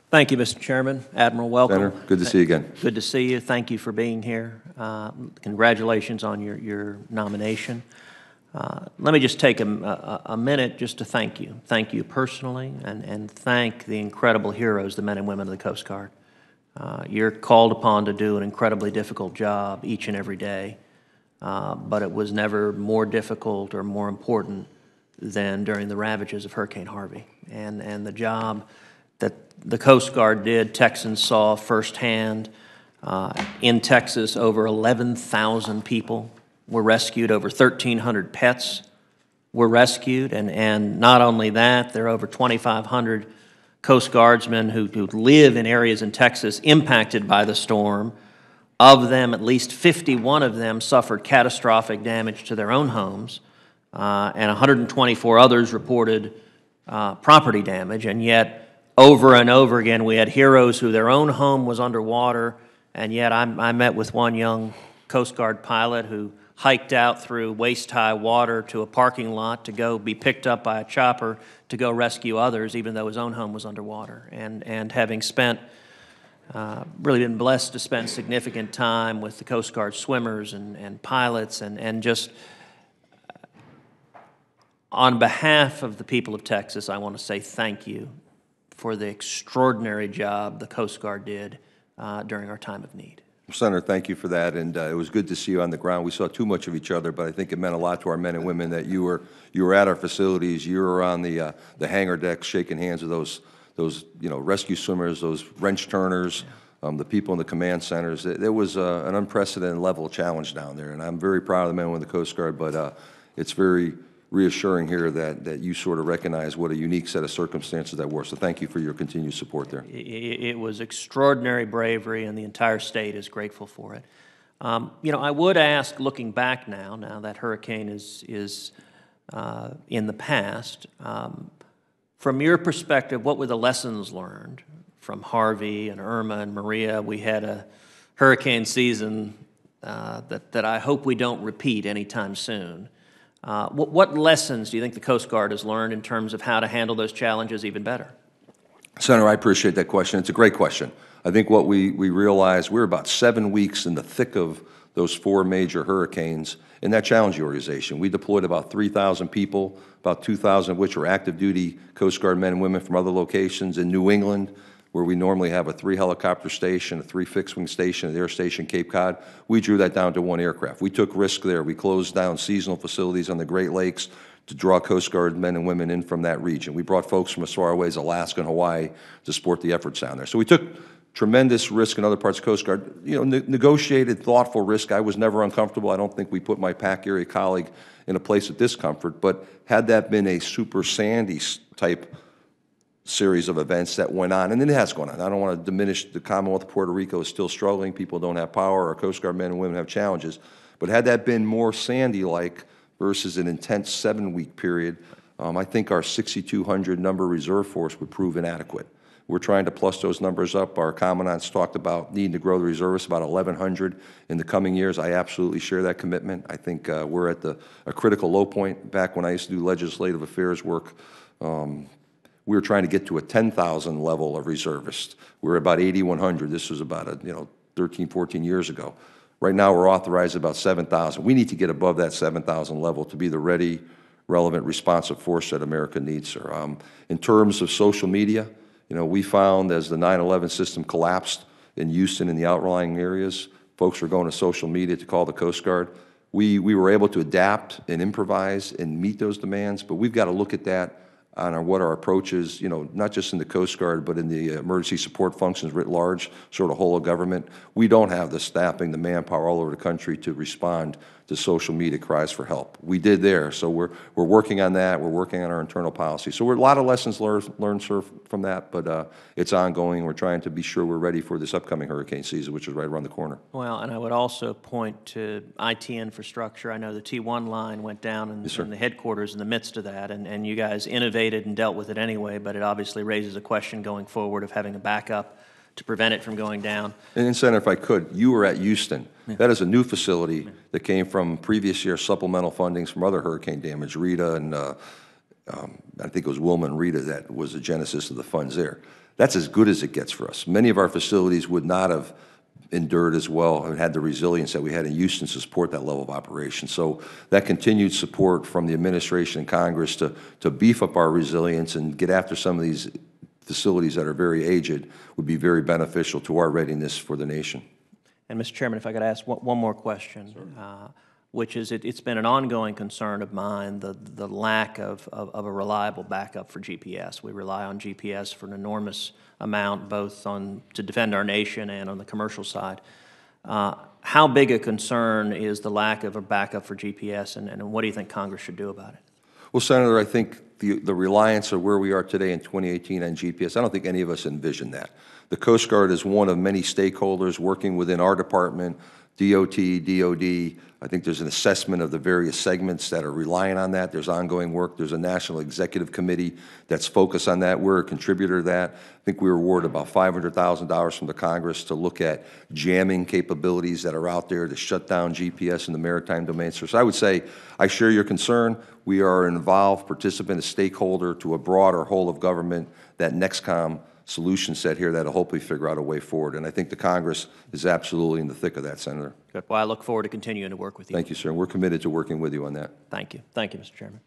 Thank you, Mr. Chairman. Admiral, welcome. Senator, good to see you again. Good to see you. Thank you for being here. Congratulations on your nomination. Let me just take a minute just to thank you. Thank you personally, and thank the incredible heroes, the men and women of the Coast Guard. You're called upon to do an incredibly difficult job each and every day, but it was never more difficult or more important than during the ravages of Hurricane Harvey. And the job that the Coast Guard did, Texans saw firsthand. In Texas, over 11,000 people were rescued, over 1,300 pets were rescued, and not only that, there are over 2,500 Coast Guardsmen who live in areas in Texas impacted by the storm. Of them, at least 51 of them suffered catastrophic damage to their own homes, and 124 others reported property damage, and yet over and over again, we had heroes who their own home was underwater, and yet I met with one young Coast Guard pilot who hiked out through waist-high water to a parking lot to go be picked up by a chopper to go rescue others, even though his own home was underwater. And having spent, really been blessed to spend significant time with the Coast Guard swimmers and pilots, and just on behalf of the people of Texas, I want to say thank you for the extraordinary job the Coast Guard did during our time of need. Senator, thank you for that, and it was good to see you on the ground. We saw too much of each other, but I think it meant a lot to our men and women that you were at our facilities, you were on the hangar decks shaking hands with those rescue swimmers, those wrench turners, the people in the command centers. There was an unprecedented level of challenge down there, and I'm very proud of the men and women of the Coast Guard, but it's very reassuring here that you sort of recognize what a unique set of circumstances that were. So thank you for your continued support there. It was extraordinary bravery, and the entire state is grateful for it. I would ask, looking back now that hurricane is in the past, from your perspective, what were the lessons learned from Harvey and Irma and Maria? We had a hurricane season that I hope we don't repeat anytime soon. What lessons do you think the Coast Guard has learned in terms of how to handle those challenges even better? Senator, I appreciate that question. It's a great question. I think what we realized, we're about 7 weeks in the thick of those 4 major hurricanes in that challenge organization. We deployed about 3,000 people, about 2,000 of which were active duty Coast Guard men and women from other locations in New England, where we normally have a 3-helicopter station, a 3 fixed-wing station, an air station, Cape Cod. We drew that down to 1 aircraft. We took risk there. We closed down seasonal facilities on the Great Lakes to draw Coast Guard men and women in from that region. We brought folks from as far away as Alaska and Hawaii to support the efforts down there. So we took tremendous risk in other parts of Coast Guard. Negotiated, thoughtful risk. I was never uncomfortable. I don't think we put my PAC area colleague in a place of discomfort, but had that been a Super Sandy type series of events that went on, and it has gone on. I don't want to diminish the Commonwealth of Puerto Rico is still struggling. People don't have power. Our Coast Guard men and women have challenges. But had that been more Sandy-like versus an intense 7-week period, I think our 6,200 number reserve force would prove inadequate. We're trying to plus those numbers up. Our commandants talked about needing to grow the reservists about 1,100 in the coming years. I absolutely share that commitment. I think we're at a critical low point. Back when I used to do legislative affairs work, we were trying to get to a 10,000 level of reservists. We were about 8,100. This was about 13, 14 years ago. Right now, we're authorized about 7,000. We need to get above that 7,000 level to be the ready, relevant, responsive force that America needs, sir. In terms of social media, we found as the 9/11 system collapsed in Houston and the outlying areas, folks were going to social media to call the Coast Guard. We were able to adapt and improvise and meet those demands, but we've got to look at that on what our approach is, not just in the Coast Guard, but in the emergency support functions writ large, sort of whole of government. We don't have the staffing, the manpower all over the country to respond to social media cries for help. We did there, so we're working on that. We're working on our internal policy. So we're a lot of lessons learned, sir, from that, but it's ongoing. We're trying to be sure we're ready for this upcoming hurricane season, which is right around the corner. Well, and I would also point to IT infrastructure. I know the T1 line went down in the headquarters in the midst of that, and you guys innovated and dealt with it anyway, but it obviously raises a question going forward of having a backup to prevent it from going down. And Senator, if I could, you were at Houston. Yeah. That is a new facility that came from previous year supplemental fundings from other hurricane damage. Rita and I think it was Wilma and Rita that was the genesis of the funds there. that's as good as it gets for us. Many of our facilities would not have endured as well and had the resilience that we had in Houston to support that level of operation. So that continued support from the administration and Congress to beef up our resilience and get after some of these facilities that are very aged would be very beneficial to our readiness for the nation. And Mr. Chairman, if I could ask one more question, which is it's been an ongoing concern of mine, the lack of a reliable backup for GPS. We rely on GPS for an enormous amount, both to defend our nation and on the commercial side. How big a concern is the lack of a backup for GPS, and what do you think Congress should do about it? Well, Senator, I think the reliance of where we are today in 2018 on GPS, I don't think any of us envisioned that. The Coast Guard is one of many stakeholders working within our department, DOT, DOD. I think there's an assessment of the various segments that are relying on that. There's ongoing work. There's a National Executive Committee that's focused on that. We're a contributor to that. I think we were awarded about $500,000 from the Congress to look at jamming capabilities that are out there to shut down GPS in the maritime domain. So I would say I share your concern. We are an involved participant, a stakeholder to a broader whole of government, that NEXCOM solution set here that'll hopefully figure out a way forward. And I think the Congress is absolutely in the thick of that, Senator. Good. Well, I look forward to continuing to work with you. Thank you, sir. And we're committed to working with you on that. Thank you. Thank you, Mr. Chairman.